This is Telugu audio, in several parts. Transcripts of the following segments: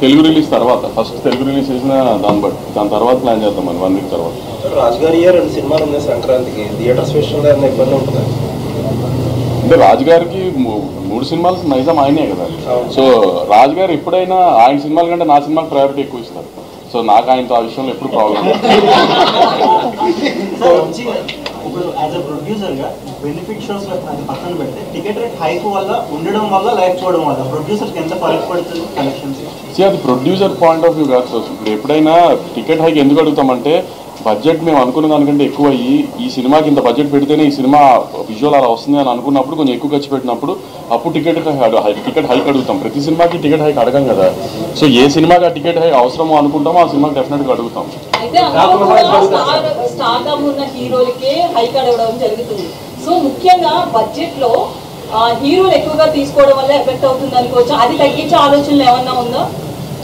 తెలుగు రిలీజ్ తర్వాత ఫస్ట్ తెలుగు రిలీజ్ చేసిన దాని తర్వాత ప్లాన్ చేద్దాం మనం 1 వీక్ తర్వాత. రాజుగారి 2 సినిమాలు ఉన్నాయి సంక్రాంతికి, థియేటర్స్ విషయంలో ఏమైనా ఇబ్బంది ఉంటుందా? అంటే రాజుగారికి 3 సినిమాలు నైజాం ఆయనే కదా. సో రాజుగారు ఎప్పుడైనా ఆయన సినిమాల కంటే నా సినిమాకి ప్రయారిటీ ఎక్కువ ఇస్తారు. సో నాకు ఆయనతో ఆ విషయంలో ఎప్పుడు ప్రాబ్లం. ఇప్పుడు యాజ్ అ ప్రొడ్యూసర్గా బెనిఫిట్ షోస్ అది పక్కన పెడితే టికెట్ రేట్ హైక్ వల్ల ఉండడం వల్ల లేకపోవడం వల్ల ప్రొడ్యూసర్కి ఎంత ఫరక్ పడుతుంది కలెక్షన్స్? అది ప్రొడ్యూసర్ పాయింట్ ఆఫ్ వ్యూ కాదు. ఇప్పుడు ఎప్పుడైనా టికెట్ హైక్ ఎందుకు అడుగుతామంటే బడ్జెట్ మేము అనుకున్న దానికంటే ఎక్కువ అయ్యి ఈ సినిమాకి ఇంత బడ్జెట్ పెడితేనే ఈ సినిమా విజువల్ అలా వస్తుంది అని అనుకున్నప్పుడు కొంచెం ఎక్కువ ఖర్చు పెట్టినప్పుడు అప్పుడు టికెట్ హైక్ అడుగుతాం. ప్రతి సినిమాకి టికెట్ హైక్ అడగం కదా. సో ఏ సినిమాకి ఆ టికెట్ హైక్ అవసరమో అనుకుంటామో ఆ సినిమాకి డెఫినెట్గా అడుగుతాం. స్టార్డమ్ ఉన్న హీరోలకే హైక్ అడగడం జరుగుతుంది. సో ముఖ్యంగా బడ్జెట్ లో హీరోలు ఎక్కువగా తీసుకోవడం వల్ల ఎఫెక్ట్ అవుతుంది అనుకోవచ్చు. అది తగ్గించే ఆలోచనలు ఏమన్నా ఉందా?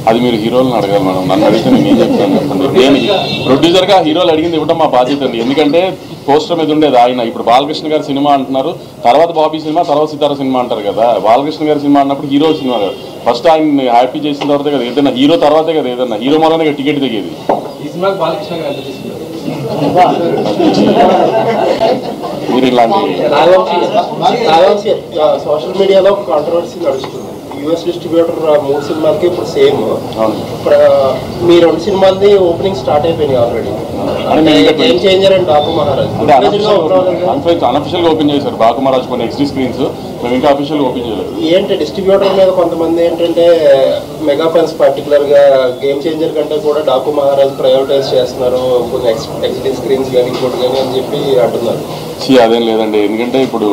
అది మీరు హీరోలను అడగాలి మేడం. నన్ను అడిగితే నేను ఏం చెప్తాను చెప్పండి. నేను ప్రొడ్యూసర్గా హీరోలు అడిగింది ఇవ్వడం మా బాధ్యత అండి. ఎందుకంటే పోస్టర్ మీద ఉండేది ఆయన. ఇప్పుడు బాలకృష్ణ గారి సినిమా అంటున్నారు, తర్వాత బాబీ సినిమా, తర్వాత సితార సినిమా అంటారు కదా. బాలకృష్ణ గారి సినిమా అన్నప్పుడు హీరో సినిమా కదా. ఫస్ట్ ఆయన హ్యాపీ చేసిన తర్వాతే కదా ఏదైనా హీరో తర్వాతే కదా ఏదన్నా హీరో మూలనే టికెట్ దిగేది. మీరు ఇలాంటి సోషల్ మీడియాలో కాంట్రవర్సీ నడుస్తుంది. యూఎస్ డిస్ట్రిబ్యూటర్ 3 సినిమాలకి ఇప్పుడు సేమ్. మీ 2 సినిమాలది ఓపెనింగ్ స్టార్ట్ అయిపోయినాయి already. Game changer and Daaku Maharaaj unofficial గా ఓపెన్ చేశారు. బాకు మహారాజ్ కొన్ని ఎక్స్ట్రీ స్క్రీన్స్ మేము ఇంకా అఫీషియల్ గా ఓపెన్ చేయలేదు. ఏంటి డిస్ట్రిబ్యూటర్ మీద కొంతమంది ఏంటంటే మెగా ఫ్యాన్స్ పర్టికులర్ గా గేమ్ చేంజర్ కంటే కూడా డాకు మహారాజ్ ప్రయారిటైజ్ చేస్తున్నారు, కొన్ని ఎక్స్ట్రీ స్క్రీన్స్ కానీ ఇంకోటి కానీ అని చెప్పి అంటున్నారు. అదేం లేదండి. ఎందుకంటే ఇప్పుడు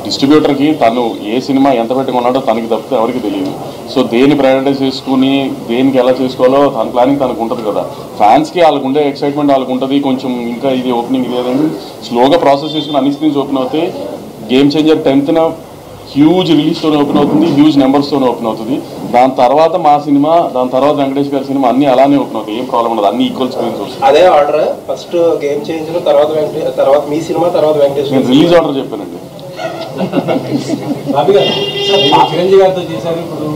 డిస్ట్రిబ్యూటర్కి తను ఏ సినిమా ఎంత పెట్టుకున్నాడో తనకి తప్పితే ఎవరికి తెలియదు. సో దేన్ని ప్రయారిటైజ్ చేసుకుని దేనికి ఎలా చేసుకోవాలో తన ప్లానింగ్ తనకు ఉంటుంది కదా. ఫ్యాన్స్కి వాళ్ళకు ఉండే ఎక్సైట్మెంట్ వాళ్ళకు ఉంటుంది. కొంచెం ఇంకా ఇది ఓపెనింగ్ ఇది అదేంటి స్లోగా ప్రాసెస్ చేసుకుని అన్ని స్క్రీన్స్ ఓపెన్ అవుతాయి. గేమ్ చేంజర్ 10th హ్యూజ్ రిలీజ్తోనే ఓపెన్ అవుతుంది, హ్యూజ్ నెంబర్స్తోనే ఓపెన్ అవుతుంది. దాని తర్వాత మా సినిమా, దాని తర్వాత వెంకటేష్ గారి సినిమా అన్ని అలానే ఓపెన్ అవుతాయి. ఏం ప్రాబ్లం ఉండదు, అన్ని ఈక్వల్ స్క్రీన్స్ వస్తాయి. అదే ఆర్డర్ ఫస్ట్ గేమ్ చేంజర్, తర్వాత మీ సినిమా, తర్వాత వెంకటేష్. నేను రిలీజ్ ఆర్డర్ చెప్పానండి. చిరంజీవి గారితో చేశారు. ఇప్పుడు